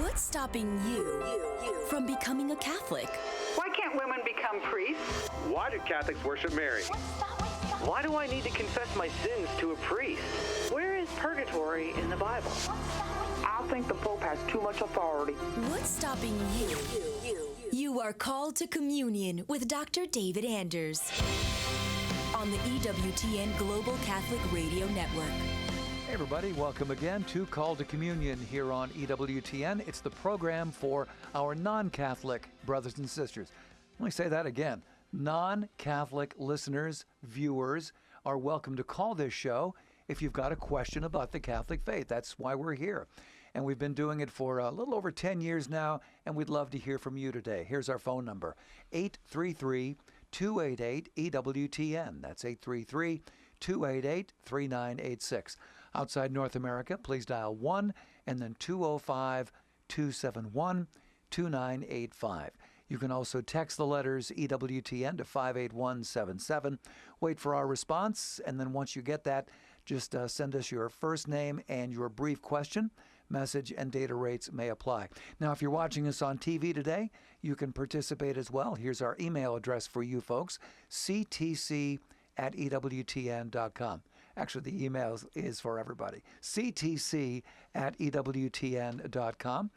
What's stopping you from becoming a Catholic? Why can't women become priests? Why do Catholics worship Mary? Why do I need to confess my sins to a priest? Where is purgatory in the Bible? I think the Pope has too much authority. What's stopping you? You are called to communion with Dr. David Anders on the EWTN Global Catholic Radio Network. Hey everybody, welcome again to Call to Communion here on EWTN. It's the program for our non-Catholic brothers and sisters. Let me say that again. Non-Catholic listeners, viewers are welcome to call this show if you've got a question about the Catholic faith. That's why we're here. And we've been doing it for a little over 10 years now, and we'd love to hear from you today. Here's our phone number, 833-288-EWTN. That's 833-288-3986. Outside North America, please dial 1 and then 205-271-2985. You can also text the letters EWTN to 58177. Wait for our response, and then once you get that, just send us your first name and your brief question. Message and data rates may apply. Now, if you're watching us on TV today, you can participate as well. Here's our email address for you folks, ctc@ewtn.com. Actually, the email is for everybody, ctc@ewtn.com.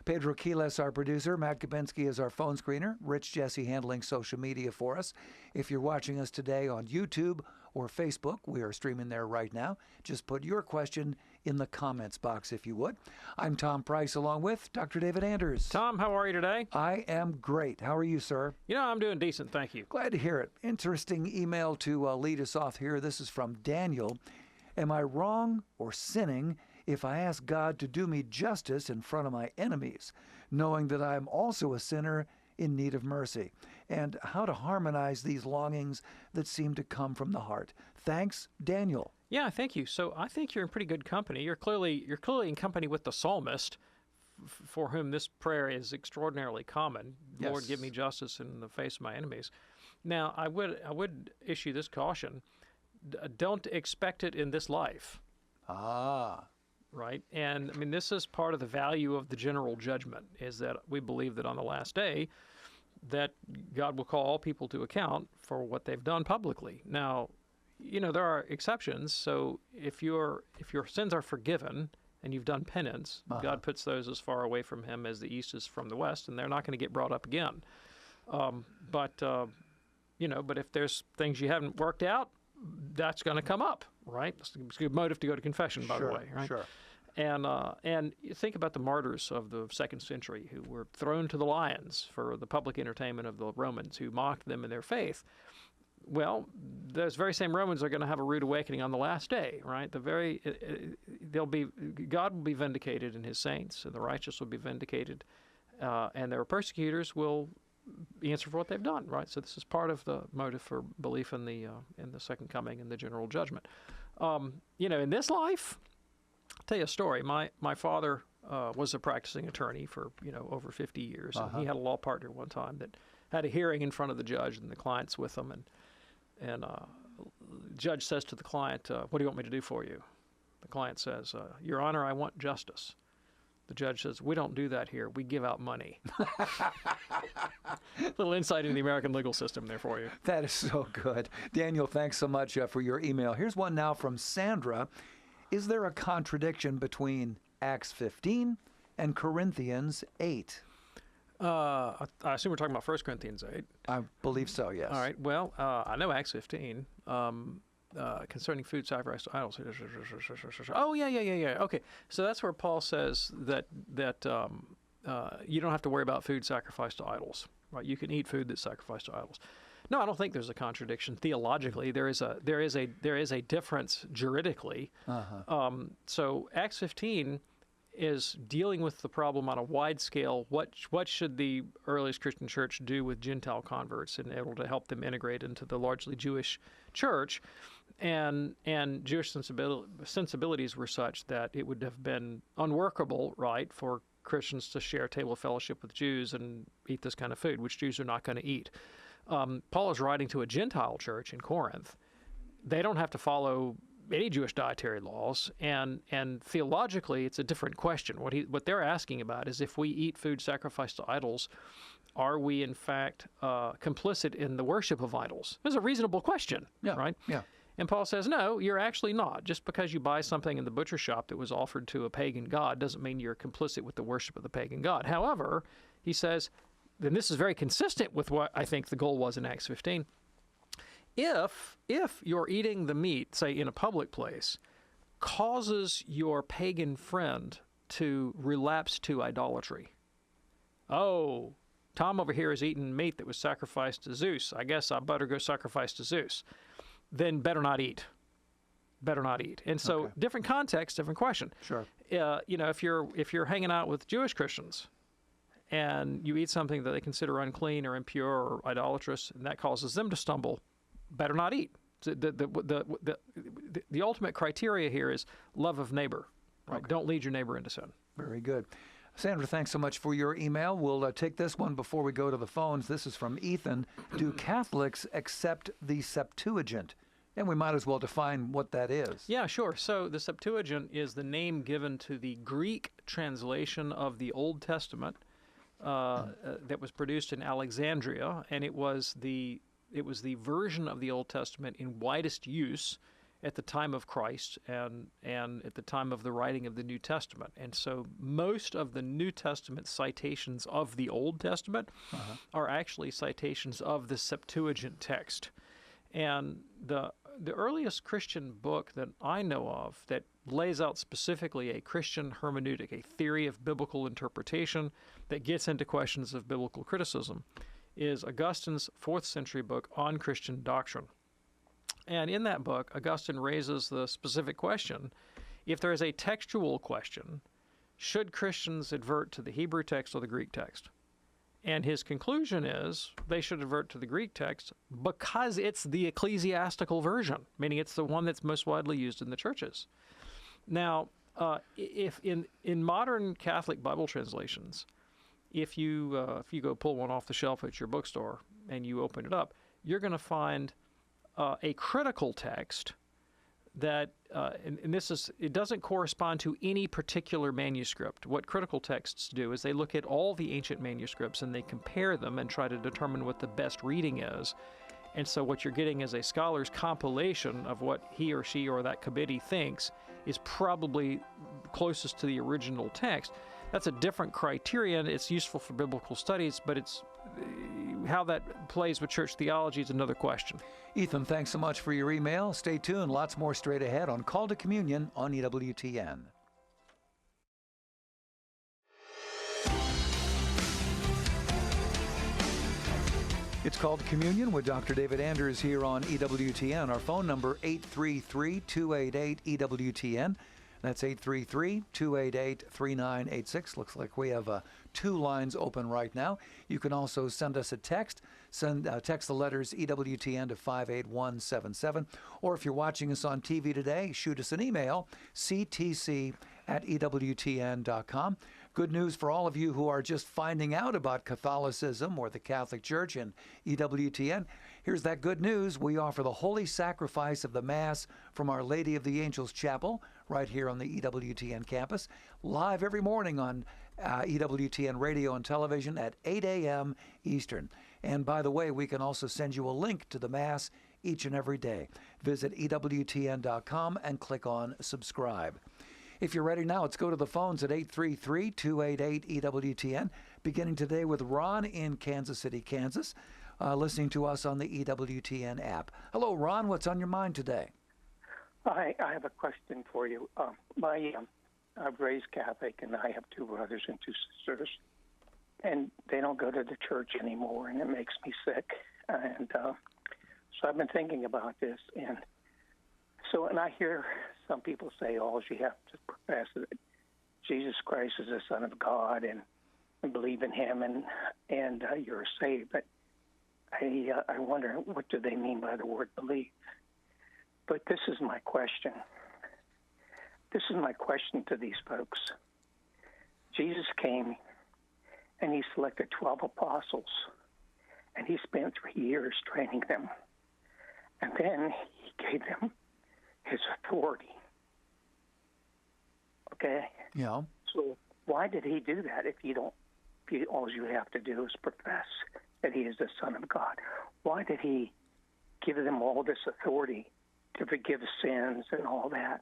Pedro Quiles, our producer. Matt Kabinski is our phone screener. Rich Jesse handling social media for us. If you're watching us today on YouTube or Facebook, we are streaming there right now. Just put your question in the comments box, if you would. I'm Tom Price, along with Dr. David Anders. Tom, how are you today? I am great. How are you, sir? You know, I'm doing decent, thank you. Glad to hear it. Interesting email to lead us off here. This is from Daniel. Am I wrong or sinning if I ask God to do me justice in front of my enemies, knowing that I am also a sinner in need of mercy? And how to harmonize these longings that seem to come from the heart. Thanks, Daniel. Yeah, thank you. So I think you're in pretty good company. You're clearly in company with the psalmist, for whom this prayer is extraordinarily common. Yes. Lord, give me justice in the face of my enemies. Now, I would issue this caution. Don't expect it in this life. Right? And, I mean, this is part of the value of the general judgment, is that we believe that on the last day that God will call all people to account for what they've done publicly. Now, you know, there are exceptions. So if your sins are forgiven and you've done penance, God puts those as far away from him as the east is from the west, and they're not going to get brought up again. But if there's things you haven't worked out, that's going to come up, right? It's a good motive to go to confession, by the way, right? Sure. And you think about the martyrs of the 2nd century who were thrown to the lions for the public entertainment of the Romans who mocked them in their faith. Well, those very same Romans are going to have a rude awakening on the last day, right? God will be vindicated in his saints, and the righteous will be vindicated, and their persecutors will answer for what they've done, right? So this is part of the motive for belief in the second coming and the general judgment. In this life, I'll tell you a story. My father was a practicing attorney for over 50 years, and he had a law partner one time that had a hearing in front of the judge, and the client's with him, and the judge says to the client, "What do you want me to do for you?" The client says, "Your Honor, I want justice." The judge says, "We don't do that here. We give out money." Little insight into the American legal system there for you. That is so good. Daniel, thanks so much for your email. Here's one now from Sandra. Is there a contradiction between Acts 15 and Corinthians 8? I assume we're talking about 1 Corinthians 8. I believe so, yes. All right. Well, I know Acts 15. Concerning food sacrificed to idols. Oh, yeah. Okay, so that's where Paul says that you don't have to worry about food sacrificed to idols, right? You can eat food that's sacrificed to idols. No, I don't think there's a contradiction theologically. There is a difference juridically. So Acts 15 is dealing with the problem on a wide scale. What should the earliest Christian church do with Gentile converts in order to help them integrate into the largely Jewish church? And Jewish sensibilities were such that it would have been unworkable, right, for Christians to share a table of fellowship with Jews and eat this kind of food, which Jews are not going to eat. Paul is writing to a Gentile church in Corinth. They don't have to follow any Jewish dietary laws, and theologically, it's a different question. What they're asking about is if we eat food sacrificed to idols, are we in fact complicit in the worship of idols? It's a reasonable question, right? Yeah. And Paul says, no, you're actually not. Just because you buy something in the butcher shop that was offered to a pagan god doesn't mean you're complicit with the worship of the pagan god. However, he says, and this is very consistent with what I think the goal was in Acts 15, if you're eating the meat, say in a public place, causes your pagan friend to relapse to idolatry. Oh, Tom over here is eating meat that was sacrificed to Zeus. I guess I better go sacrifice to Zeus. Then better not eat. Better not eat. And so different context, different question. Sure. If you're hanging out with Jewish Christians and you eat something that they consider unclean or impure or idolatrous, and that causes them to stumble, better not eat. The ultimate criteria here is love of neighbor. Right? Okay. Don't lead your neighbor into sin. Very good. Sandra, thanks so much for your email. We'll take this one before we go to the phones. This is from Ethan. Do Catholics accept the Septuagint? And we might as well define what that is. Yeah, sure. So the Septuagint is the name given to the Greek translation of the Old Testament that was produced in Alexandria, and it was the version of the Old Testament in widest use at the time of Christ and at the time of the writing of the New Testament. And so most of the New Testament citations of the Old Testament are actually citations of the Septuagint text. And the earliest Christian book that I know of that lays out specifically a Christian hermeneutic, a theory of biblical interpretation that gets into questions of biblical criticism, is Augustine's 4th century book on Christian doctrine. And in that book, Augustine raises the specific question, if there is a textual question, should Christians advert to the Hebrew text or the Greek text? And his conclusion is they should advert to the Greek text because it's the ecclesiastical version, meaning it's the one that's most widely used in the churches. Now, if in modern Catholic Bible translations, if you go pull one off the shelf at your bookstore and you open it up, you're going to find a critical text that, and this is, it doesn't correspond to any particular manuscript. What critical texts do is they look at all the ancient manuscripts and they compare them and try to determine what the best reading is. And so what you're getting is a scholar's compilation of what he or she or that committee thinks is probably closest to the original text. That's a different criterion. It's useful for biblical studies, but it's how that plays with church theology is another question. Ethan, thanks so much for your email. Stay tuned. Lots more straight ahead on Call to Communion on EWTN. It's Called to Communion with Dr. David Anders here on EWTN. Our phone number, 833-288-EWTN. That's 833-288-3986. Looks like we have 2 lines open right now. You can also send us a text. Text the letters EWTN to 58177. Or if you're watching us on TV today, shoot us an email, ctc@ewtn.com. Good news for all of you who are just finding out about Catholicism or the Catholic Church and EWTN. Here's that good news. We offer the holy sacrifice of the Mass from Our Lady of the Angels Chapel right here on the EWTN campus, live every morning on EWTN radio and television at 8 a.m. Eastern. And by the way, we can also send you a link to the Mass each and every day. Visit EWTN.com and click on subscribe. If you're ready now, let's go to the phones at 833-288-EWTN, beginning today with Ron in Kansas City, Kansas, listening to us on the EWTN app. Hello, Ron. What's on your mind today? I have a question for you. I've raised Catholic, and I have 2 brothers and 2 sisters, and they don't go to the church anymore, and it makes me sick. And so I've been thinking about this, and I hear some people say, all you have to profess that Jesus Christ is the Son of God and believe in Him, and you're saved. But I wonder, what do they mean by the word believe? But this is my question. This is my question to these folks. Jesus came, and He selected 12 apostles, and He spent 3 years training them. And then He gave them his authority. Okay? Yeah. So why did he do that if all you have to do is profess that he is the Son of God? Why did he give them all this authority to forgive sins and all that?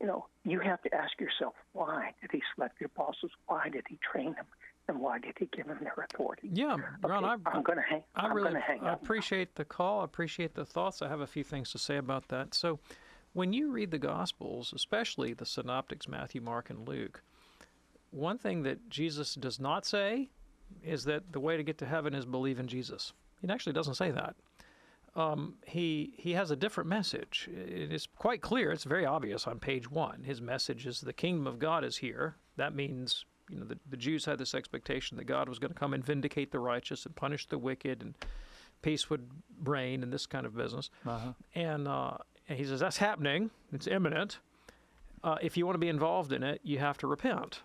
You know, you have to ask yourself, why did he select the apostles? Why did he train them? And why did he give them their authority? Yeah, Ron, I'm going to hang. I appreciate the call. I appreciate the thoughts. I have a few things to say about that. So, when you read the Gospels, especially the Synoptics, Matthew, Mark, and Luke, one thing that Jesus does not say is that the way to get to heaven is believe in Jesus. He actually doesn't say that. He has a different message. It is quite clear. It's very obvious on page 1. His message is the kingdom of God is here. That means, you know, the Jews had this expectation that God was going to come and vindicate the righteous and punish the wicked, and peace would reign and this kind of business. And he says that's happening. It's imminent. If you want to be involved in it, you have to repent.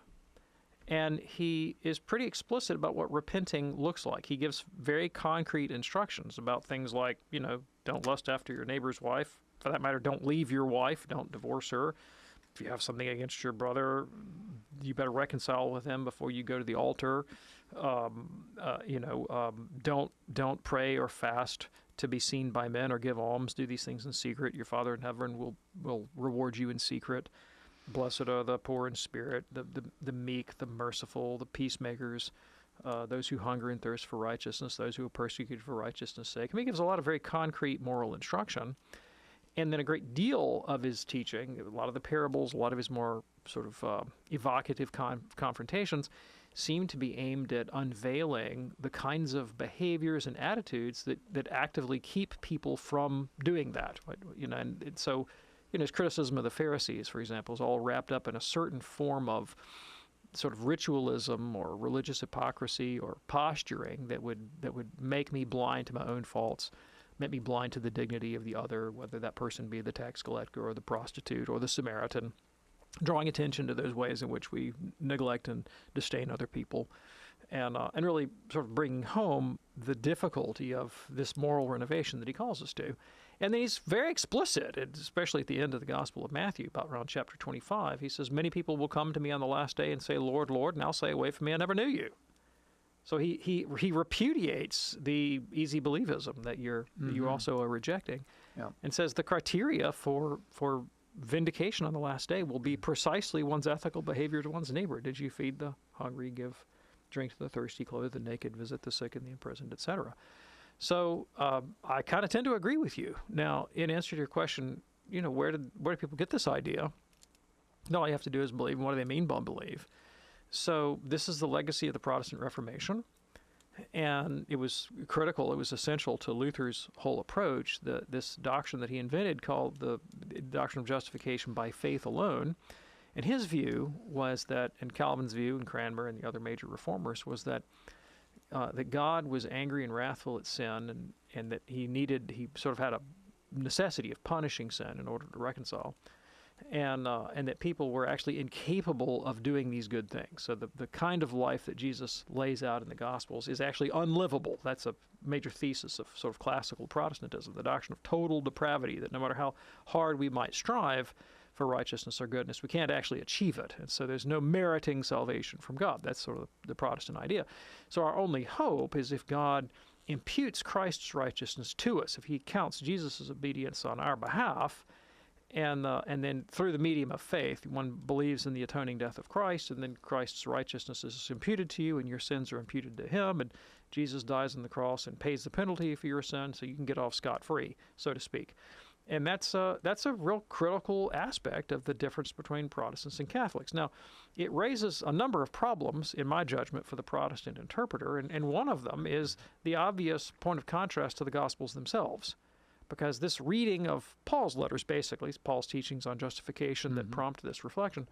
And he is pretty explicit about what repenting looks like. He gives very concrete instructions about things like, you know, don't lust after your neighbor's wife. For that matter, don't leave your wife. Don't divorce her. If you have something against your brother, you better reconcile with him before you go to the altar. Don't pray or fast to be seen by men or give alms. Do these things in secret. Your Father in heaven will reward you in secret. Blessed are the poor in spirit, the meek, the merciful, the peacemakers, those who hunger and thirst for righteousness, those who are persecuted for righteousness' sake. I mean, he gives a lot of very concrete moral instruction. And then a great deal of his teaching, a lot of the parables, a lot of his more sort of evocative confrontations seem to be aimed at unveiling the kinds of behaviors and attitudes that actively keep people from doing that. You know, and so, you know, his criticism of the Pharisees, for example, is all wrapped up in a certain form of sort of ritualism or religious hypocrisy or posturing that would make me blind to my own faults, make me blind to the dignity of the other, whether that person be the tax collector or the prostitute or the Samaritan, drawing attention to those ways in which we neglect and disdain other people, and really sort of bringing home the difficulty of this moral renovation that he calls us to. And then he's very explicit, especially at the end of the Gospel of Matthew, about around chapter 25. He says, many people will come to me on the last day and say, Lord, Lord, and I'll say, away from me, I never knew you. So he repudiates the easy believism that you also are rejecting, and says the criteria for vindication on the last day will be precisely one's ethical behavior to one's neighbor. Did you feed the hungry, give drink to the thirsty, clothe the naked, visit the sick and the imprisoned, etc.? So I kind of tend to agree with you. Now, in answer to your question, you know, where do people get this idea? All you have to do is believe. And what do they mean by believe? So this is the legacy of the Protestant Reformation, and it was critical. It was essential to Luther's whole approach. This doctrine that he invented, called the doctrine of justification by faith alone. And his view was that, and Calvin's view, and Cranmer and the other major reformers, was that God was angry and wrathful at sin, and that he sort of had a necessity of punishing sin in order to reconcile, and that people were actually incapable of doing these good things. So the kind of life that Jesus lays out in the Gospels is actually unlivable. That's a major thesis of sort of classical Protestantism, the doctrine of total depravity, that no matter how hard we might strive for righteousness or goodness, we can't actually achieve it. And so there's no meriting salvation from God. That's sort of the Protestant idea. So our only hope is if God imputes Christ's righteousness to us, if he counts Jesus' obedience on our behalf, and then through the medium of faith, one believes in the atoning death of Christ, and then Christ's righteousness is imputed to you, and your sins are imputed to him, and Jesus dies on the cross and pays the penalty for your sin, so you can get off scot-free, so to speak. And that's a real critical aspect of the difference between Protestants and Catholics. Now, it raises a number of problems, in my judgment, for the Protestant interpreter, and one of them is the obvious point of contrast to the Gospels themselves. Because this reading of Paul's letters, basically, Paul's teachings on justification that prompt this reflection,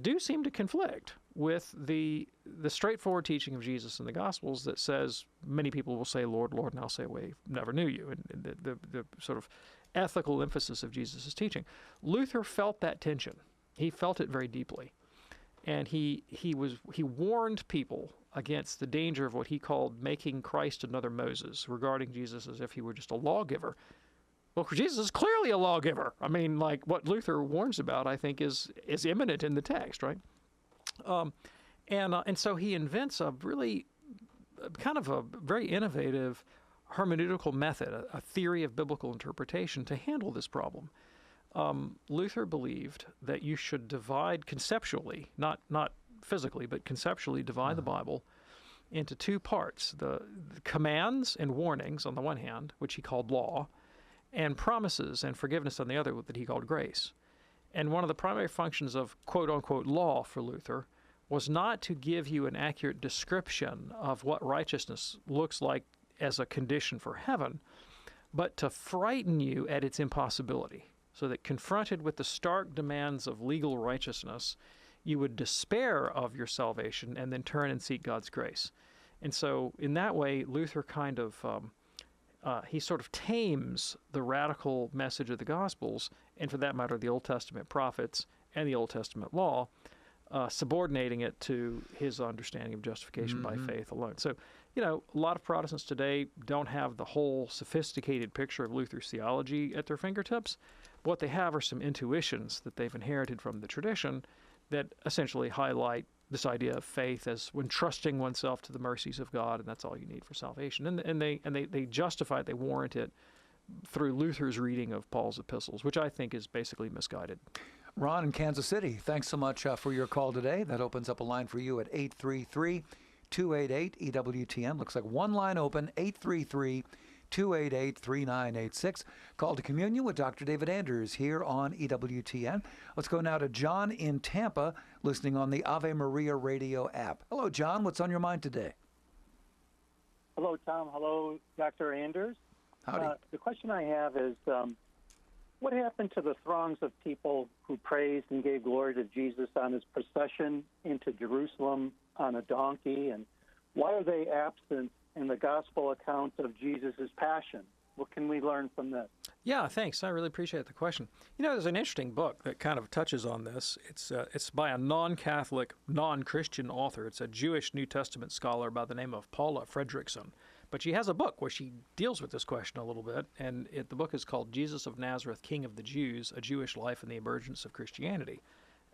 do seem to conflict with the straightforward teaching of Jesus in the Gospels that says, many people will say, Lord, Lord, and I'll say, away, never knew you, and the sort of ethical emphasis of Jesus' teaching. Luther felt that tension. He felt it very deeply. And he warned people against the danger of what he called making Christ another Moses, regarding Jesus as if he were just a lawgiver. Well, Jesus is clearly a lawgiver. I mean, like what Luther warns about, I think, is imminent in the text, right? And so he invents a really kind of a very innovative hermeneutical method, a theory of biblical interpretation to handle this problem. Luther believed that you should divide conceptually, not physically, but conceptually divide the Bible into two parts, the commands and warnings on the one hand, which he called law, and promises and forgiveness on the other that he called grace. And one of the primary functions of quote-unquote law for Luther was not to give you an accurate description of what righteousness looks like as a condition for heaven, but to frighten you at its impossibility, so that confronted with the stark demands of legal righteousness, you would despair of your salvation and then turn and seek God's grace. And so in that way, Luther kind of, he sort of tames the radical message of the Gospels, and for that matter, the Old Testament prophets and the Old Testament law, subordinating it to his understanding of justification by faith alone. So, you know, a lot of Protestants today don't have the whole sophisticated picture of Luther's theology at their fingertips. What they have are some intuitions that they've inherited from the tradition that essentially highlight this idea of faith as when trusting oneself to the mercies of God, and that's all you need for salvation. And they justify it, they warrant it through Luther's reading of Paul's epistles, which I think is basically misguided. Ron in Kansas City, thanks so much for your call today. That opens up a line for you at 833-288-EWTN. Looks like one line open, 833-288-3986. Call to Communion with Dr. David Anders here on EWTN. Let's go now to John in Tampa, listening on the Ave Maria radio app. Hello, John. What's on your mind today? Hello, Tom. Hello, Dr. Anders. Howdy. The question I have is, what happened to the throngs of people who praised and gave glory to Jesus on his procession into Jerusalem on a donkey, and why are they absent in the gospel account of Jesus' passion? What can we learn from this? Yeah, thanks. I really appreciate the question. You know, there's an interesting book that kind of touches on this. It's by a non-Catholic, non-Christian author. It's a Jewish New Testament scholar by the name of Paula Fredrickson. But she has a book where she deals with this question a little bit, and the book is called Jesus of Nazareth, King of the Jews, A Jewish Life and the Emergence of Christianity.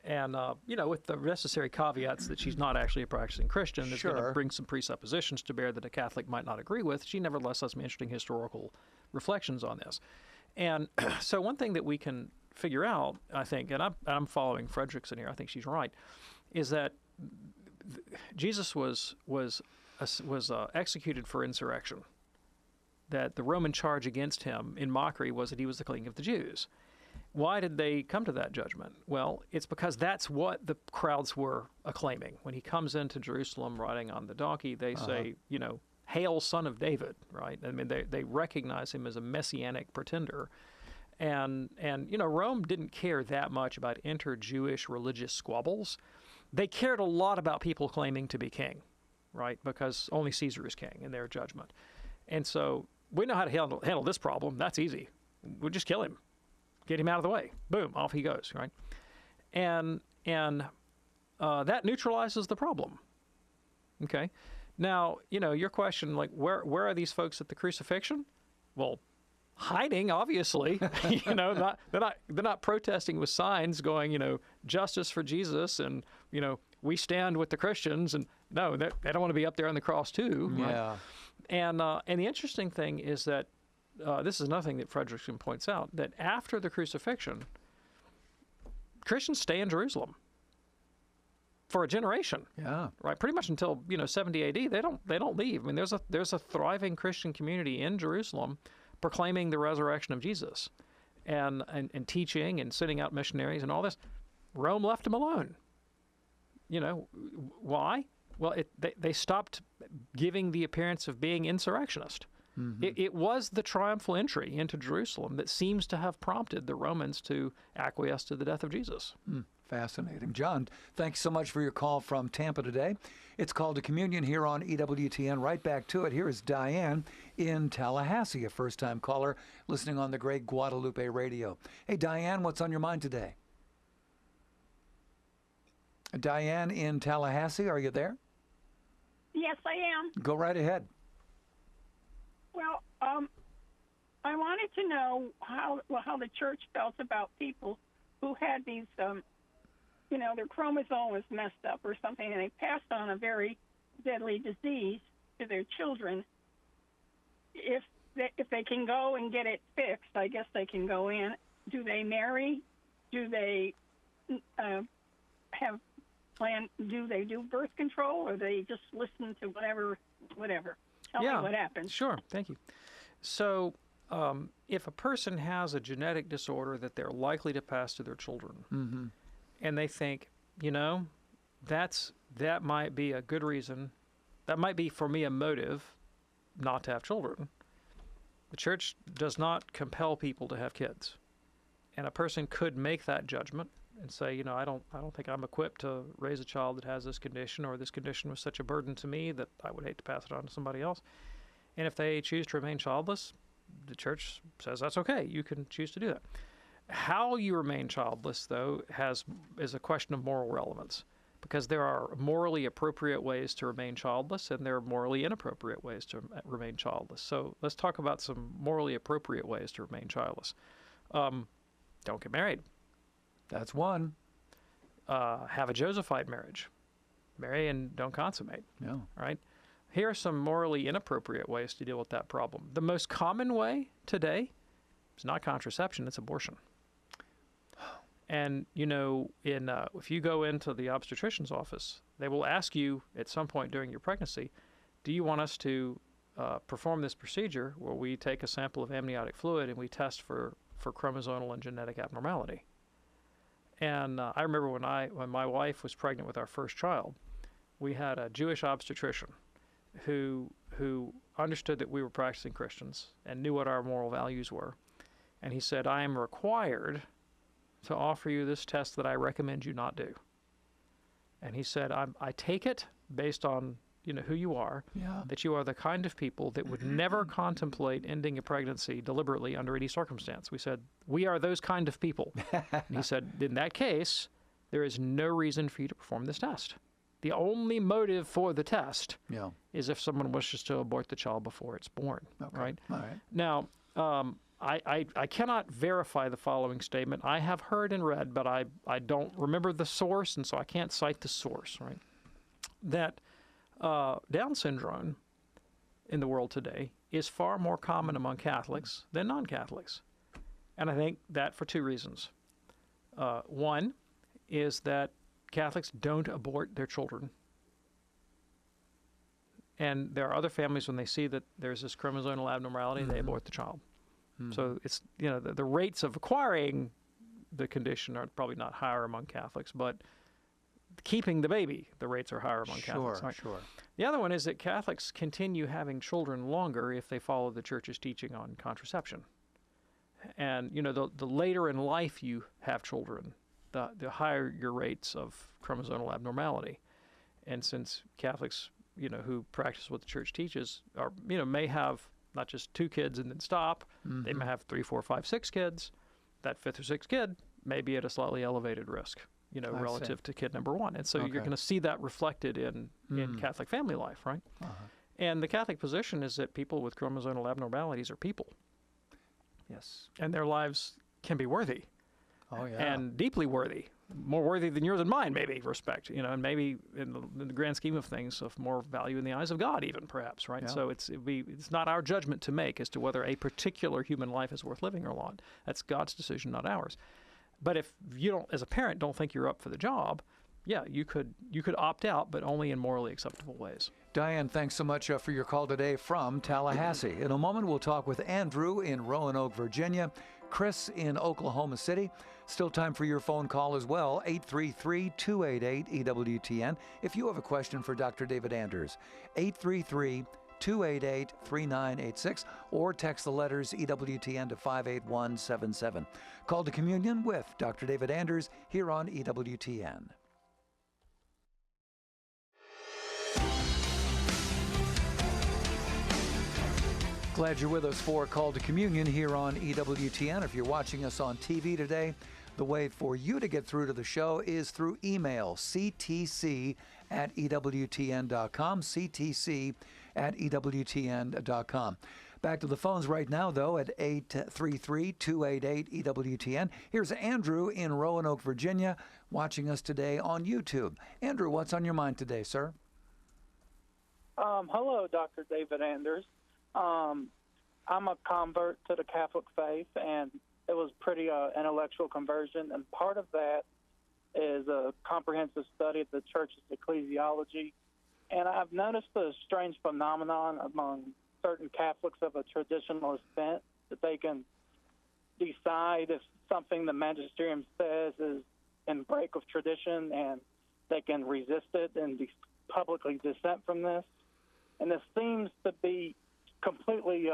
And, you know, with the necessary caveats that she's not actually a practicing Christian, that's going to bring some presuppositions to bear that a Catholic might not agree with, she nevertheless has some interesting historical reflections on this. And so one thing that we can figure out, I think, and I'm following Fredrickson here, I think she's right, is that Jesus was executed for insurrection, that the Roman charge against him in mockery was that he was the king of the Jews. Why did they come to that judgment? Well, it's because that's what the crowds were acclaiming. When he comes into Jerusalem riding on the donkey, they say, you know, "Hail, Son of David," right? I mean, they recognize him as a messianic pretender. And you know, Rome didn't care that much about inter-Jewish religious squabbles. They cared a lot about people claiming to be king, right? Because only Caesar is king in their judgment. And so we know how to handle this problem. That's easy. We'll just kill him. Get him out of the way. Boom, off he goes, right? And that neutralizes the problem. Okay? Now, you know, your question, like, where are these folks at the crucifixion? Well, hiding, obviously. You know, they're not protesting with signs going, you know, justice for Jesus and, you know, we stand with the Christians. And no, they don't want to be up there on the cross too. Yeah. Right? And the interesting thing is that this is another thing that Fredrickson points out, that after the crucifixion, Christians stay in Jerusalem for a generation. Yeah. Right. Pretty much until 70 A.D. They don't leave. I mean, there's a thriving Christian community in Jerusalem proclaiming the resurrection of Jesus, and teaching and sending out missionaries and all this. Rome left them alone. You know why? Well, they stopped giving the appearance of being insurrectionist. Mm-hmm. It was the triumphal entry into Jerusalem that seems to have prompted the Romans to acquiesce to the death of Jesus. Fascinating. John, thanks so much for your call from Tampa today. It's called to Communion here on EWTN. Right back to it. Here is Diane in Tallahassee, a first-time caller listening on the great Guadalupe radio. Hey, Diane, what's on your mind today? Diane in Tallahassee, are you there? Yes, I am. Go right ahead. Well, I wanted to know how the church felt about people who had these, their chromosome was messed up or something, and they passed on a very deadly disease to their children. If they can go and get it fixed, I guess they can go in. Do they marry? Do they have plan? Do they do birth control, or they just listen to whatever? Tell me what happens. Sure. Thank you. So, if a person has a genetic disorder that they're likely to pass to their children, and they think, that might be a good reason, that might be for me a motive not to have children. The church does not compel people to have kids, and a person could make that judgment and say, I don't think I'm equipped to raise a child that has this condition, or this condition was such a burden to me that I would hate to pass it on to somebody else. And if they choose to remain childless, the church says that's okay. You can choose to do that. How you remain childless, though, is a question of moral relevance, because there are morally appropriate ways to remain childless, and there are morally inappropriate ways to remain childless. So let's talk about some morally appropriate ways to remain childless. Don't get married. That's one. Have a Josephite marriage. Marry and don't consummate. Yeah. Right? Here are some morally inappropriate ways to deal with that problem. The most common way today is not contraception, it's abortion. And, if you go into the obstetrician's office, they will ask you at some point during your pregnancy, do you want us to perform this procedure where we take a sample of amniotic fluid and we test for chromosomal and genetic abnormality? And I remember when my wife was pregnant with our first child, we had a Jewish obstetrician who understood that we were practicing Christians and knew what our moral values were. And he said, I am required to offer you this test that I recommend you not do. And he said, I take it based on who you are, that you are the kind of people that would never contemplate ending a pregnancy deliberately under any circumstance. We said, we are those kind of people. And he said, in that case, there is no reason for you to perform this test. The only motive for the test is if someone wishes to abort the child before it's born. Okay. Right? All right. Now, I cannot verify the following statement. I have heard and read, but I don't remember the source, and so I can't cite the source, right? That Down syndrome in the world today is far more common among Catholics than non-Catholics. And I think that for two reasons. One is that Catholics don't abort their children. And there are other families, when they see that there's this chromosomal abnormality, they abort the child. So it's, the rates of acquiring the condition are probably not higher among Catholics, but keeping the baby, the rates are higher among Catholics. Right? Sure. The other one is that Catholics continue having children longer if they follow the Church's teaching on contraception. And, the later in life you have children, the higher your rates of chromosomal abnormality. And since Catholics, who practice what the Church teaches, are, may have not just 2 kids and then stop, they may have 3, 4, 5, 6 kids. That 5th or 6th kid may be at a slightly elevated risk, relative to kid number 1. And so you're going to see that reflected in Catholic family life, right? And the Catholic position is that people with chromosomal abnormalities are people. Yes. And their lives can be worthy. Oh, yeah. And deeply worthy. More worthy than yours and mine, maybe, respect, and maybe in the grand scheme of things, of more value in the eyes of God even, perhaps, right? Yeah. So it's not our judgment to make as to whether a particular human life is worth living or not. That's God's decision, not ours. But if you don't, as a parent, don't think you're up for the job, you could opt out, but only in morally acceptable ways. Diane, thanks so much for your call today from Tallahassee. In a moment, we'll talk with Andrew in Roanoke, Virginia, Chris in Oklahoma City. Still time for your phone call as well, 833-288-EWTN. If you have a question for Dr. David Anders, 833-288-3986, or text the letters EWTN to 58177. Call to Communion with Dr. David Anders here on EWTN. Glad you're with us for Call to Communion here on EWTN. If you're watching us on TV today, the way for you to get through to the show is through email, ctc@ewtn.com, ctc@ewtn.com. Back to the phones right now, though, at 833-288-EWTN. Here's Andrew in Roanoke, Virginia, watching us today on YouTube. Andrew, what's on your mind today, sir? Hello, Dr. David Anders. I'm a convert to the Catholic faith, and it was pretty intellectual conversion, and part of that is a comprehensive study of the Church's ecclesiology. And I've noticed a strange phenomenon among certain Catholics of a traditionalist bent, that they can decide if something the magisterium says is in break of tradition, and they can resist it and publicly dissent from this. And this seems to be completely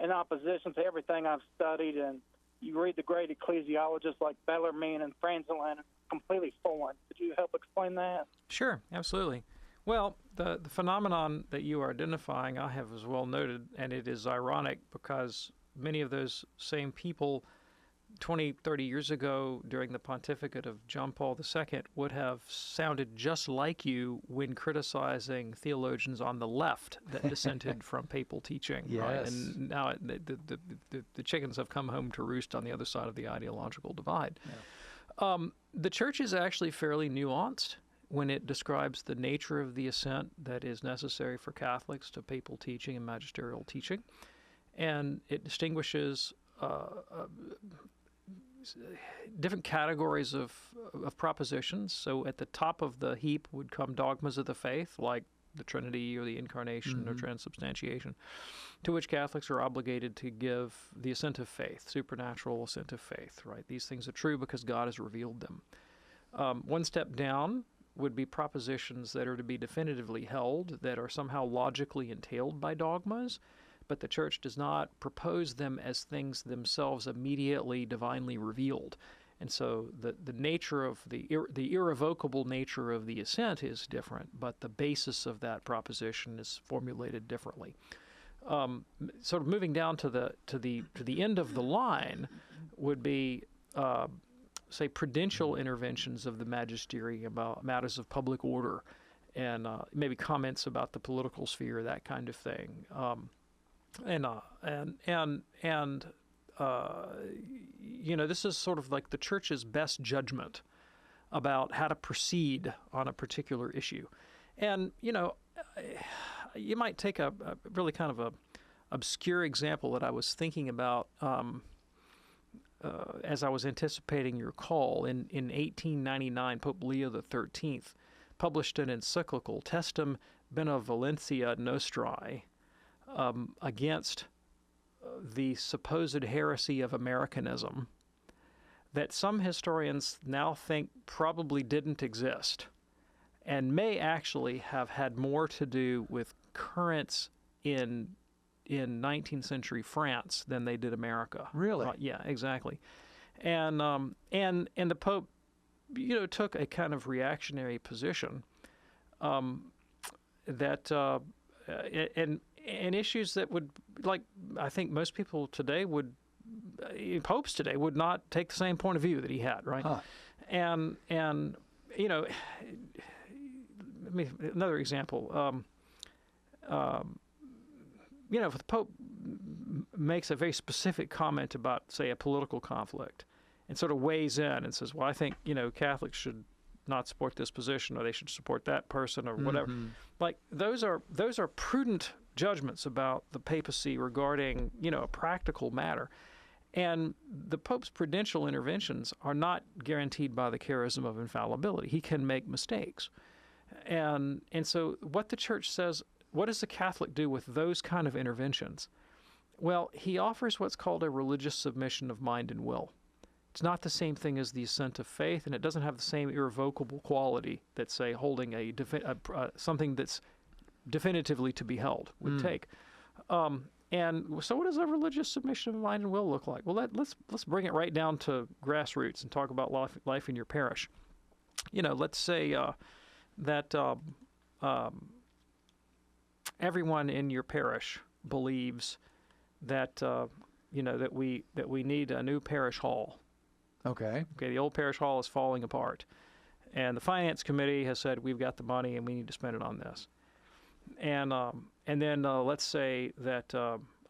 in opposition to everything I've studied. And you read the great ecclesiologists like Bellarmine and Franzelin, completely foreign. Could you help explain that? Sure, absolutely. Well, the phenomenon that you are identifying, I have as well noted, and it is ironic because many of those same people 20, 30 years ago during the pontificate of John Paul II would have sounded just like you when criticizing theologians on the left that dissented from papal teaching. Yes. Right? And now the chickens have come home to roost on the other side of the ideological divide. Yeah. The Church is actually fairly nuanced when it describes the nature of the assent that is necessary for Catholics to papal teaching and magisterial teaching. And it distinguishes different categories of propositions. So at the top of the heap would come dogmas of the faith, like the Trinity or the Incarnation or transubstantiation, to which Catholics are obligated to give the assent of faith, supernatural assent of faith, right? These things are true because God has revealed them. One step down would be propositions that are to be definitively held, that are somehow logically entailed by dogmas, but the Church does not propose them as things themselves immediately divinely revealed. And so the nature of the irrevocable nature of the assent is different, but the basis of that proposition is formulated differently. Sort of moving down to the end of the line would be say prudential interventions of the magisterium about matters of public order, and maybe comments about the political sphere, that kind of thing. This is sort of like the Church's best judgment about how to proceed on a particular issue. And, you might take a really kind of a obscure example that I was thinking about as I was anticipating your call. In 1899, Pope Leo XIII published an encyclical, Testem Benevolentia Nostrae, against the supposed heresy of Americanism that some historians now think probably didn't exist and may actually have had more to do with currents in 19th century France than they did America. Really? Yeah, exactly. And the Pope, took a kind of reactionary position that and issues that would, like, I think most people today would, popes today would not take the same point of view that he had, right? Huh. And another example. If the Pope makes a very specific comment about, say, a political conflict, and sort of weighs in and says, well, I think, Catholics should not support this position, or they should support that person, or whatever. Like, those are prudent judgments about the papacy regarding, a practical matter. And the Pope's prudential interventions are not guaranteed by the charism of infallibility. He can make mistakes. And so what the Church says, what does the Catholic do with those kind of interventions? Well, he offers what's called a religious submission of mind and will. It's not the same thing as the assent of faith, and it doesn't have the same irrevocable quality that, say, holding something that's definitively to be held would take. And so what does a religious submission of mind and will look like? Well, let's bring it right down to grassroots and talk about life in your parish. Let's say that everyone in your parish believes that that we need a new parish hall. Okay. The old parish hall is falling apart, and the finance committee has said we've got the money and we need to spend it on this. And then let's say that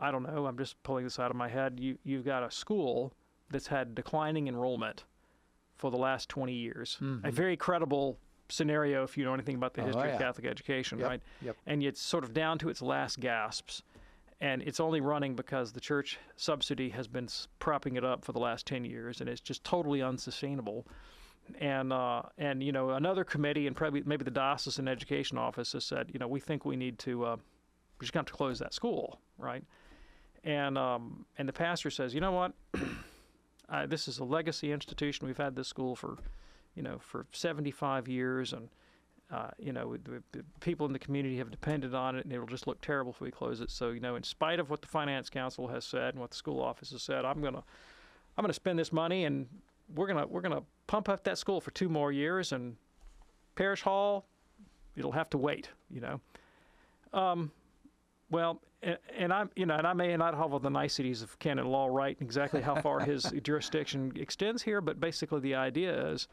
I don't know, I'm just pulling this out of my head, you've got a school that's had declining enrollment for the last 20 years. Mm-hmm. A very credible scenario if you know anything about the history of Catholic education, Yep. right? Yep. And it's sort of down to its last gasps. And it's only running because the church subsidy has been propping it up for the last 10 years, and it's just totally unsustainable. And you know, another committee and probably maybe the diocesan education office has said, you know, we think we need to, we're just going to have to close that school, right? And the pastor says, you know what, this is a legacy institution. We've had this school for 75 years, and you know, the people in the community have depended on it, and it'll just look terrible if we close it. So, you know, in spite of what the finance council has said and what the school office has said, I'm gonna spend this money, and we're gonna pump up that school for 2 more years, and parish hall, it'll have to wait. You know, well, and I may not have all the niceties of canon law right exactly how far his jurisdiction extends here, but basically the idea is,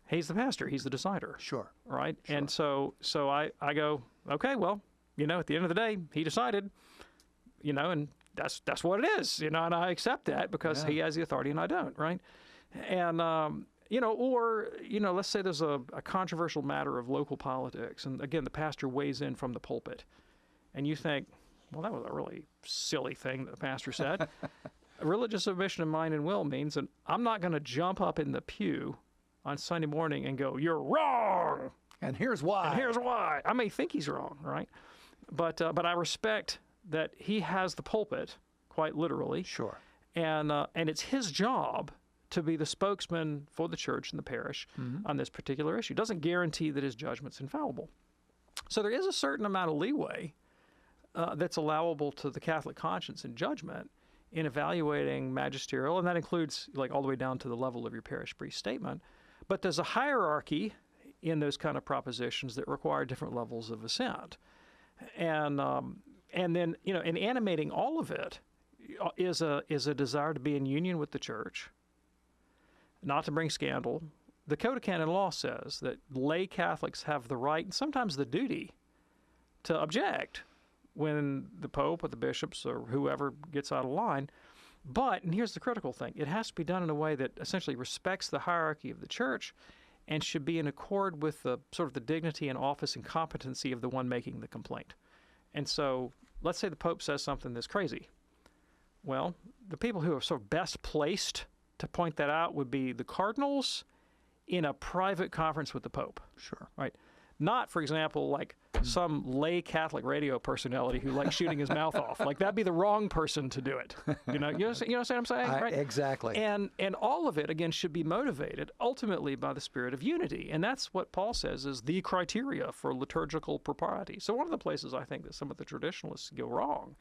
he's the pastor. He's the decider. Sure. Right? Sure. And so I go, okay, well, you know, at the end of the day, he decided, you know, and that's what it is, you know, and I accept that because he has the authority and I don't, right? And, you know, or, you know, let's say there's a controversial matter of local politics, and again, the pastor weighs in from the pulpit, and you think, well, that was a really silly thing that the pastor said. Religious submission of mind and will means that I'm not going to jump up in the pew on Sunday morning and go, you're wrong. And here's why. And here's why. I may think he's wrong, right? But I respect that he has the pulpit, quite literally. Sure. And it's his job to be the spokesman for the church and the parish on this particular issue. Doesn't guarantee that his judgment's infallible. So there is a certain amount of leeway that's allowable to the Catholic conscience and judgment in evaluating magisterial, and that includes like all the way down to the level of your parish priest statement. But there's a hierarchy in those kind of propositions that require different levels of assent. And then, you know, in animating all of it is a desire to be in union with the church, not to bring scandal. The Code of Canon Law says that lay Catholics have the right and sometimes the duty to object when the Pope or the bishops or whoever gets out of line. But, and here's the critical thing, it has to be done in a way that essentially respects the hierarchy of the church and should be in accord with the sort of the dignity and office and competency of the one making the complaint. And so, let's say the Pope says something that's crazy. Well, the people who are sort of best placed to point that out would be the cardinals in a private conference with the Pope. Sure. Right? Not, for example, like some lay Catholic radio personality who likes shooting his mouth off. Like, that'd be the wrong person to do it. You know what I'm saying? Right? Exactly. And all of it, again, should be motivated ultimately by the spirit of unity. And that's what Paul says is the criteria for liturgical propriety. So one of the places I think that some of the traditionalists go wrong,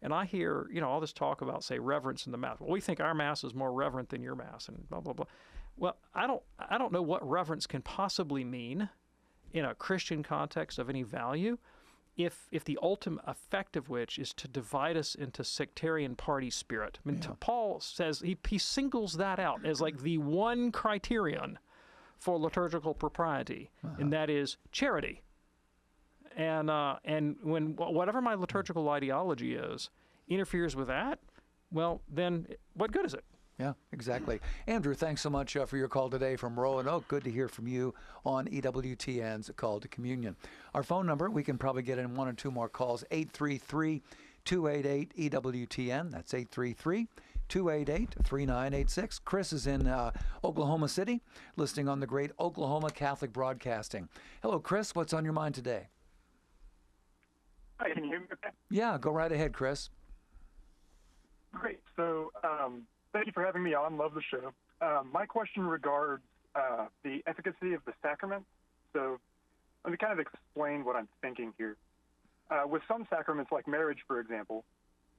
and I hear, you know, all this talk about, say, reverence in the Mass. Well, we think our Mass is more reverent than your Mass and blah, blah, blah. Well, I don't know what reverence can possibly mean in a Christian context of any value, if the ultimate effect of which is to divide us into sectarian party spirit. I mean, Paul says he singles that out as like the one criterion for liturgical propriety, and that is charity. And when whatever my liturgical ideology is interferes with that, well, then what good is it? Yeah, exactly. Andrew, thanks so much for your call today from Roanoke. Good to hear from you on EWTN's Call to Communion. Our phone number, we can probably get in 1 or 2 more calls, 833-288-EWTN. That's 833-288-3986. Chris is in Oklahoma City, listening on the great Oklahoma Catholic Broadcasting. Hello, Chris. What's on your mind today? Hi, can you hear me okay? Yeah, go right ahead, Chris. Great. So, thank you for having me on. Love the show. My question regards the efficacy of the sacraments. So let me kind of explain what I'm thinking here. With some sacraments, like marriage, for example,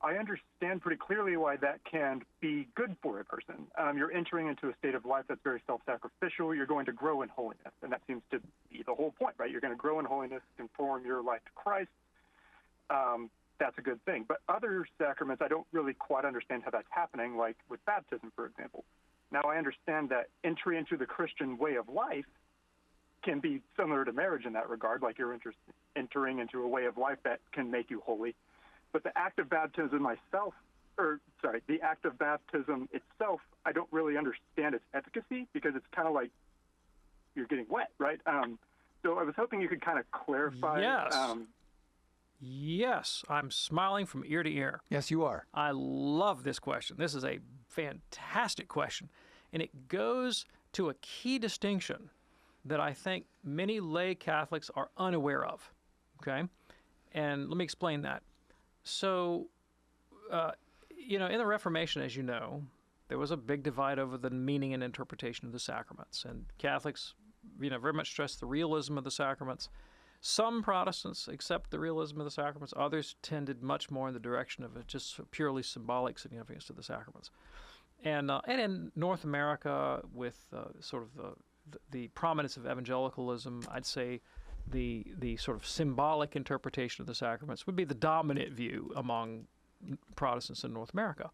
I understand pretty clearly why that can be good for a person. You're entering into a state of life that's very self-sacrificial. You're going to grow in holiness, and that seems to be the whole point, right? You're going to grow in holiness, conform your life to Christ. That's a good thing. But other sacraments, I don't really quite understand how that's happening, like with baptism, for example. Now, I understand that entry into the Christian way of life can be similar to marriage in that regard, like you're entering into a way of life that can make you holy. but the act of baptism itself, I don't really understand its efficacy because it's kind of like you're getting wet, right? So I was hoping you could kind of clarify. Yes. Yes, I'm smiling from ear to ear. Yes, you are. I love this question. This is a fantastic question, and it goes to a key distinction that I think many lay Catholics are unaware of, okay? And let me explain that. So, in the Reformation, as you know, there was a big divide over the meaning and interpretation of the sacraments, and Catholics, very much stress the realism of the sacraments. Some Protestants accept the realism of the sacraments. Others tended much more in the direction of just purely symbolic significance to the sacraments. And in North America, with sort of the prominence of evangelicalism, I'd say the sort of symbolic interpretation of the sacraments would be the dominant view among Protestants in North America.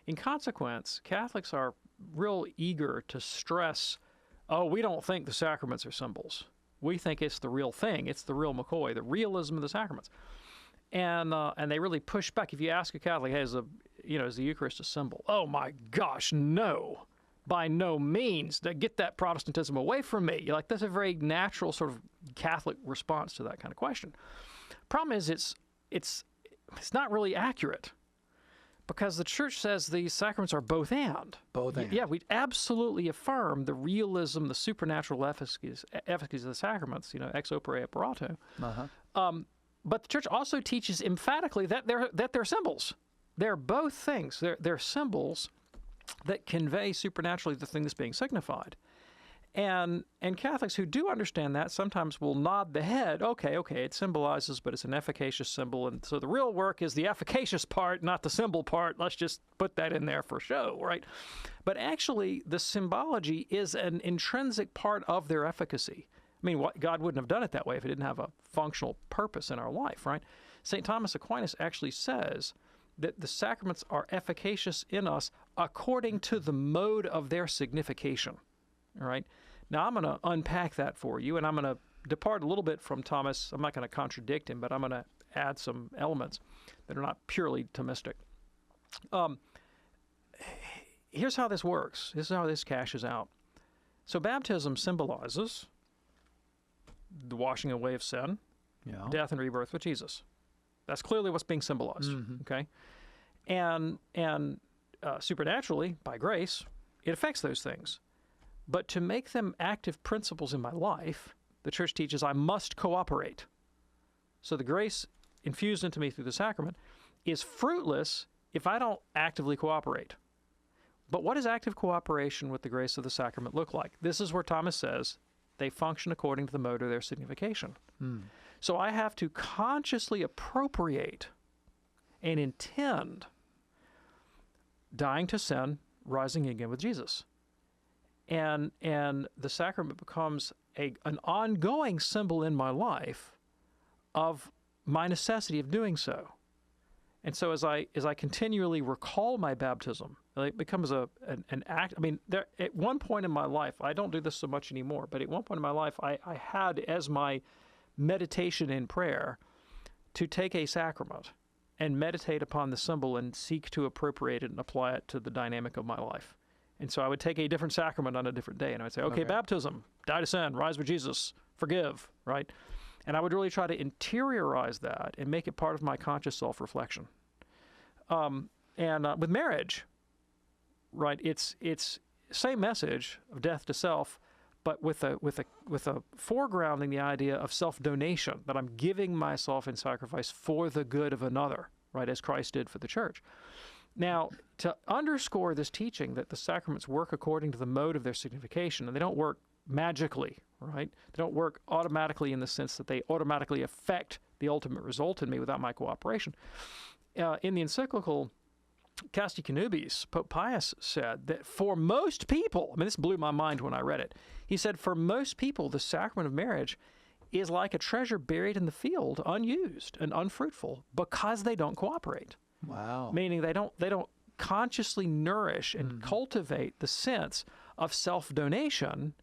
In consequence, Catholics are real eager to stress, we don't think the sacraments are symbols. We think it's the real thing. It's the real McCoy, the realism of the sacraments. And they really push back. If you ask a Catholic, hey, is the Eucharist a symbol? Oh my gosh, no. By no means. Get that Protestantism away from me. That's a very natural sort of Catholic response to that kind of question. Problem is it's not really accurate, because the Church says these sacraments are both and. Both and. Yeah, we absolutely affirm the realism, the supernatural efficacy of the sacraments, ex opere operato. Uh-huh. But the Church also teaches emphatically that they're symbols. They're both things. They're symbols that convey supernaturally the thing that's being signified. And Catholics who do understand that sometimes will nod the head, okay, it symbolizes, but it's an efficacious symbol, and so the real work is the efficacious part, not the symbol part. Let's just put that in there for show, right? But actually, the symbology is an intrinsic part of their efficacy. I mean, God wouldn't have done it that way if it didn't have a functional purpose in our life, right? St. Thomas Aquinas actually says that the sacraments are efficacious in us according to the mode of their signification, all right? Now, I'm going to unpack that for you, and I'm going to depart a little bit from Thomas. I'm not going to contradict him, but I'm going to add some elements that are not purely Thomistic. Here's how this works. This is how this cashes out. So baptism symbolizes the washing away of sin, death and rebirth with Jesus. That's clearly what's being symbolized, okay? And supernaturally, by grace, it affects those things. But to make them active principles in my life, the Church teaches I must cooperate. So the grace infused into me through the sacrament is fruitless if I don't actively cooperate. But what does active cooperation with the grace of the sacrament look like? This is where Thomas says they function according to the mode of their signification. So I have to consciously appropriate and intend dying to sin, rising again with Jesus. And the sacrament becomes an ongoing symbol in my life of my necessity of doing so. And so as I continually recall my baptism, it becomes an act. I mean, at one point in my life, I don't do this so much anymore, but at one point in my life, I had as my meditation in prayer to take a sacrament and meditate upon the symbol and seek to appropriate it and apply it to the dynamic of my life. And so I would take a different sacrament on a different day, and I would say, okay, baptism, die to sin, rise with Jesus, forgive, right? And I would really try to interiorize that and make it part of my conscious self-reflection. With marriage, right, it's same message of death to self, but with a foregrounding the idea of self-donation, that I'm giving myself in sacrifice for the good of another, right, as Christ did for the Church. Now, to underscore this teaching that the sacraments work according to the mode of their signification, and they don't work magically, right? They don't work automatically in the sense that they automatically affect the ultimate result in me without my cooperation. In the encyclical Casti Connubiis, Pope Pius said that for most people, I mean, this blew my mind when I read it. He said, for most people, the sacrament of marriage is like a treasure buried in the field, unused and unfruitful, because they don't cooperate. Wow. Meaning they don't consciously nourish and cultivate the sense of self-donation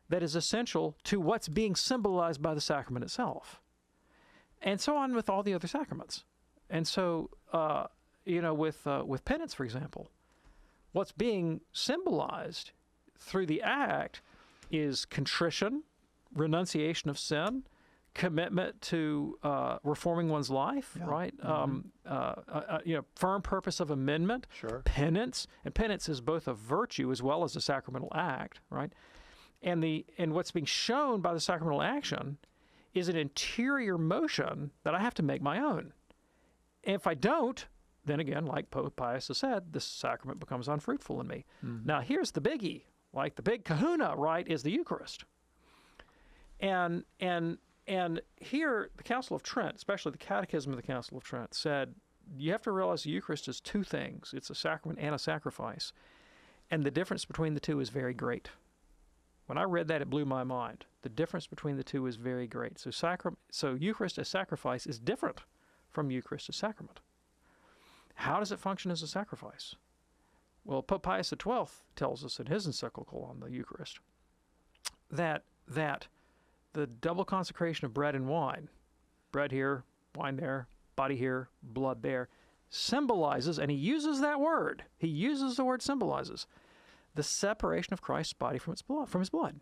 that is essential to what's being symbolized by the sacrament itself. And so on with all the other sacraments. And so, with penance, for example, what's being symbolized through the act is contrition, renunciation of sin, commitment to reforming one's life, right? Firm purpose of amendment, penance, and penance is both a virtue as well as a sacramental act, right? And what's being shown by the sacramental action is an interior motion that I have to make my own. And if I don't, then again, like Pope Pius has said, this sacrament becomes unfruitful in me. Now, here's the biggie, like the big kahuna, right, is the Eucharist. And here, the Council of Trent, especially the Catechism of the Council of Trent, said you have to realize the Eucharist is two things. It's a sacrament and a sacrifice. And the difference between the two is very great. When I read that, it blew my mind. The difference between the two is very great. So Eucharist as sacrifice is different from Eucharist as sacrament. How does it function as a sacrifice? Well, Pope Pius XII tells us in his encyclical on the Eucharist that the double consecration of bread and wine, bread here, wine there, body here, blood there, symbolizes, and he uses that word, he uses the word symbolizes, the separation of Christ's body from his blood.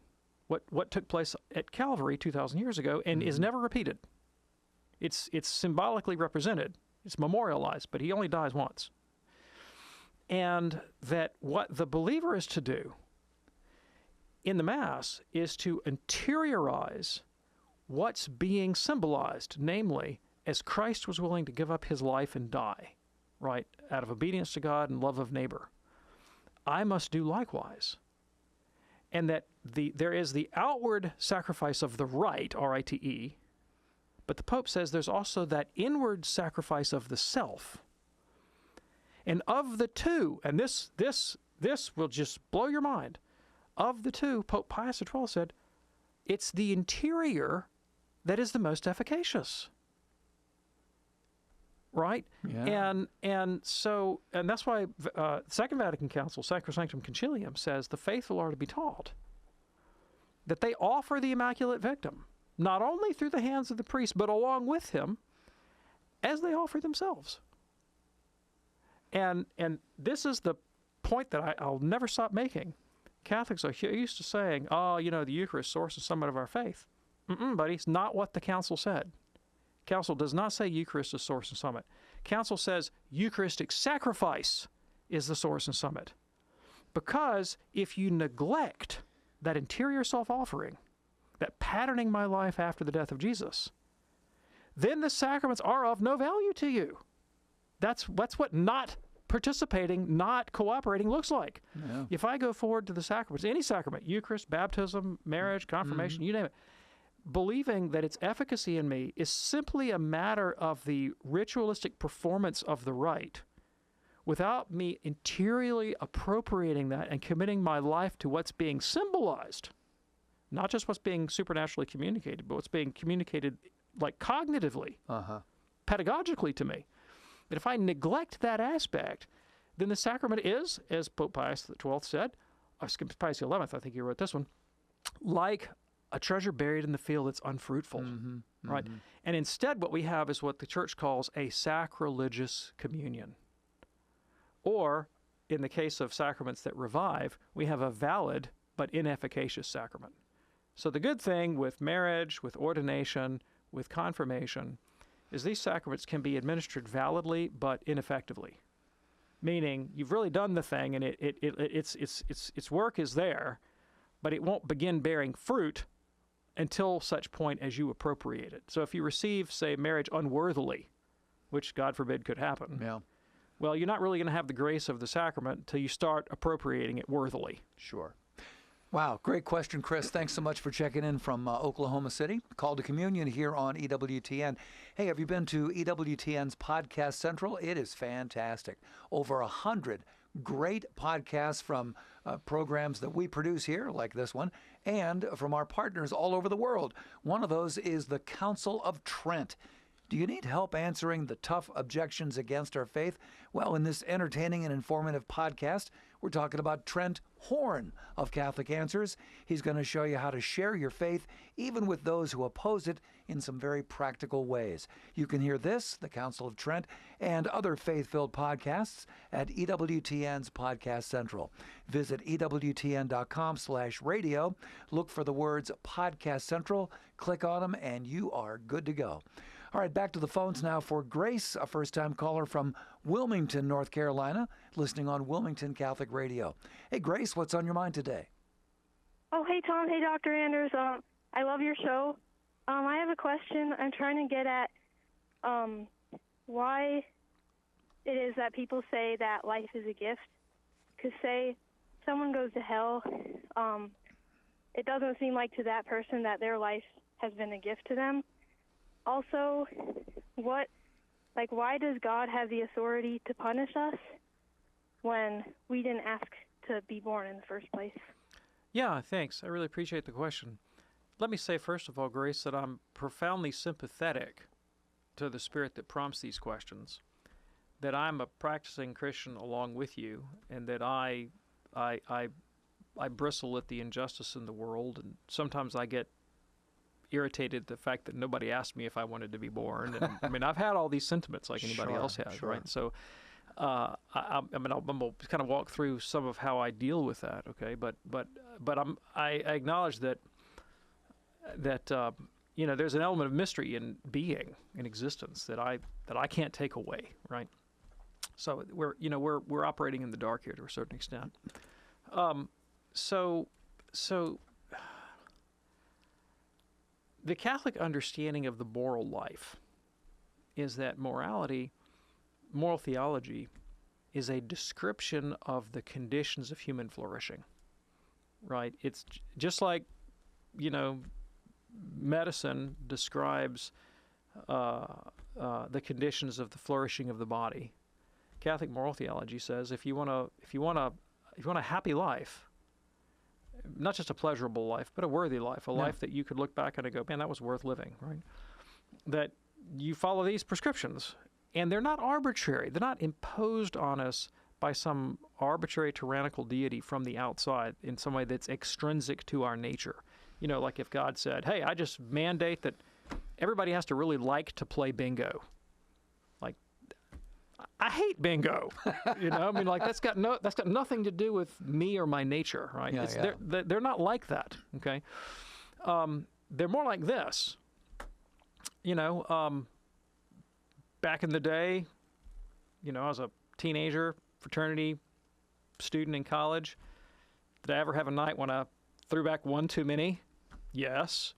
What took place at Calvary 2,000 years ago and is never repeated. It's symbolically represented. It's memorialized, but he only dies once. And that what the believer is to do in the Mass is to interiorize what's being symbolized, namely, as Christ was willing to give up his life and die, right, out of obedience to God and love of neighbor. I must do likewise. And that there is the outward sacrifice of the rite, R-I-T-E, but the Pope says there's also that inward sacrifice of the self. And of the two, and this will just blow your mind, of the two, Pope Pius XII said, it's the interior that is the most efficacious. Right? Yeah. And that's why Second Vatican Council, Sacrosanctum Concilium, says the faithful are to be taught that they offer the Immaculate Victim, not only through the hands of the priest, but along with him, as they offer themselves. And this is the point that I'll never stop making. Catholics are used to saying, the Eucharist, source and summit of our faith. Buddy, it's not what the Council said. Council does not say Eucharist is source and summit. Council says Eucharistic sacrifice is the source and summit. Because if you neglect that interior self-offering, that patterning my life after the death of Jesus, then the sacraments are of no value to you. That's what not participating, not cooperating looks like. Yeah. If I go forward to the sacraments, any sacrament, Eucharist, baptism, marriage, confirmation, you name it, believing that its efficacy in me is simply a matter of the ritualistic performance of the rite, without me interiorly appropriating that and committing my life to what's being symbolized, not just what's being supernaturally communicated, but what's being communicated like cognitively, pedagogically to me. That if I neglect that aspect, then the sacrament is, as Pope Pius XII said, Pius XI, I think he wrote this one, like a treasure buried in the field that's unfruitful, right? And instead what we have is what the Church calls a sacrilegious communion. Or, in the case of sacraments that revive, we have a valid but inefficacious sacrament. So the good thing with marriage, with ordination, with confirmation, is these sacraments can be administered validly but ineffectively. Meaning, you've really done the thing and its work is there, but it won't begin bearing fruit until such point as you appropriate it. So if you receive, say, marriage unworthily, which God forbid could happen, well, you're not really going to have the grace of the sacrament until you start appropriating it worthily. Sure. Wow, great question, Chris. Thanks so much for checking in from Oklahoma City. Call to Communion here on EWTN. Hey, have you been to EWTN's Podcast Central? It is fantastic. Over 100 great podcasts from programs that we produce here, like this one, and from our partners all over the world. One of those is the Council of Trent. Do you need help answering the tough objections against our faith? Well, in this entertaining and informative podcast, We're talking about Trent Horn of Catholic Answers. He's going to show you how to share your faith, even with those who oppose it, in some very practical ways. You can hear this, the Council of Trent, and other faith-filled podcasts at EWTN's Podcast Central. Visit EWTN.com/radio. Look for the words Podcast Central, click on them, and you are good to go. All right, back to the phones now for Grace, a first-time caller from Wilmington, North Carolina, listening on Wilmington Catholic Radio. Hey, Grace, what's on your mind today? Oh, hey, Tom. Hey, Dr. Anders. I love your show. I have a question. I'm trying to get at why it is that people say that life is a gift. Because, say, someone goes to hell, it doesn't seem like to that person that their life has been a gift to them. Also, why does God have the authority to punish us when we didn't ask to be born in the first place? Yeah, thanks. I really appreciate the question. Let me say, first of all, Grace, that I'm profoundly sympathetic to the spirit that prompts these questions, that I'm a practicing Christian along with you, and that I bristle at the injustice in the world, and sometimes I get irritated at the fact that nobody asked me if I wanted to be born. And I mean, I've had all these sentiments like anybody else has, right? So, I'll kind of walk through some of how I deal with that, okay? But I acknowledge that there's an element of mystery in being, in existence, that I can't take away, right? So we're operating in the dark here to a certain extent. So the Catholic understanding of the moral life is that moral theology is a description of the conditions of human flourishing, right? It's just like, medicine describes the conditions of the flourishing of the body. Catholic moral theology says if you want a happy life, not just a pleasurable life, but a worthy life, life that you could look back on and go, man, that was worth living, right? That you follow these prescriptions, and they're not arbitrary. They're not imposed on us by some arbitrary tyrannical deity from the outside in some way that's extrinsic to our nature. Like if God said, hey, I just mandate that everybody has to really like to play bingo. Like, I hate bingo. That's got nothing to do with me or my nature, right? They're not like that, okay? They're more like this. Back in the day, I was a teenager, fraternity student in college. Did I ever have a night when I threw back one too many? Yes.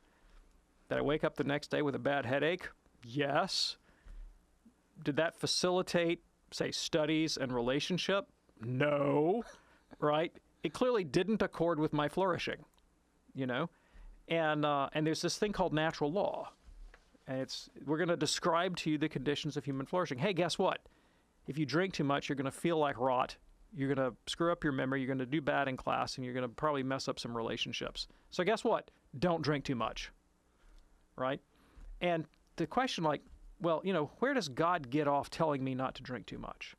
Did I wake up the next day with a bad headache? Yes. Did that facilitate, say, studies and relationship? No. Right? It clearly didn't accord with my flourishing, And there's this thing called natural law. And we're going to describe to you the conditions of human flourishing. Hey, guess what? If you drink too much, you're going to feel like rot. You're going to screw up your memory. You're going to do bad in class, and you're going to probably mess up some relationships. So guess what? Don't drink too much, right? And the question where does God get off telling me not to drink too much?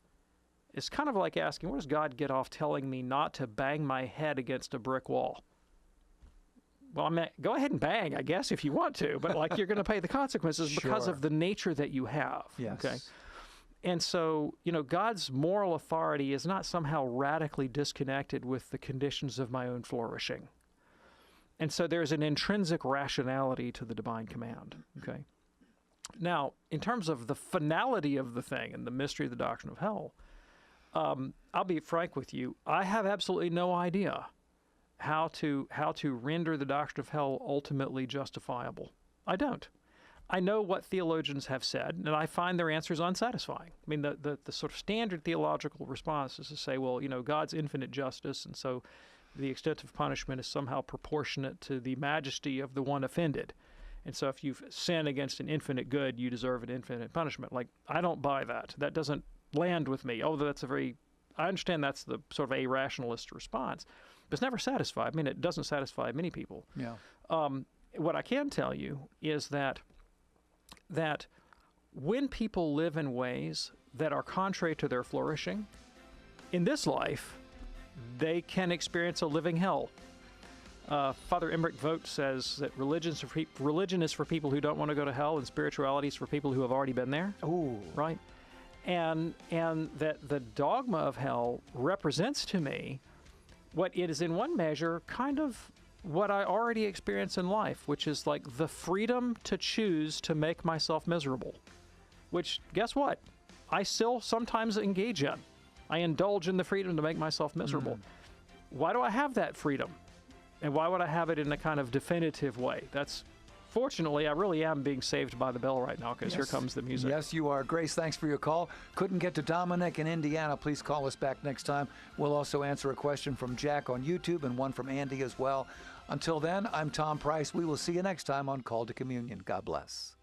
It's kind of like asking, where does God get off telling me not to bang my head against a brick wall? Well, go ahead and bang, I guess, if you want to, but you're going to pay the consequences because of the nature that you have. Yes. Okay. And so, God's moral authority is not somehow radically disconnected with the conditions of my own flourishing. And so there's an intrinsic rationality to the divine command. Okay. Now, in terms of the finality of the thing and the mystery of the doctrine of hell, I'll be frank with you. I have absolutely no idea how to render the doctrine of hell ultimately justifiable. I don't. I know what theologians have said, and I find their answers unsatisfying. I mean, the sort of standard theological response is to say, well, God's infinite justice, and so the extent of punishment is somehow proportionate to the majesty of the one offended. And so if you've sinned against an infinite good, you deserve an infinite punishment. I don't buy that. That doesn't land with me. Although I understand that's the sort of a rationalist response, but it's never satisfied. I mean, it doesn't satisfy many people. Yeah. What I can tell you is that when people live in ways that are contrary to their flourishing, in this life, they can experience a living hell. Father Emmerich Vogt says that religion is for people who don't want to go to hell, and spirituality is for people who have already been there. Ooh. Right? And that the dogma of hell represents to me what it is in one measure kind of what I already experience in life, which is like the freedom to choose to make myself miserable, which, guess what? I still sometimes engage in. I indulge in the freedom to make myself miserable. Why do I have that freedom? And why would I have it in a kind of definitive way? Fortunately, I really am being saved by the bell right now, because here comes the music. Yes, you are. Grace, thanks for your call. Couldn't get to Dominic in Indiana. Please call us back next time. We'll also answer a question from Jack on YouTube and one from Andy as well. Until then, I'm Tom Price. We will see you next time on Call to Communion. God bless.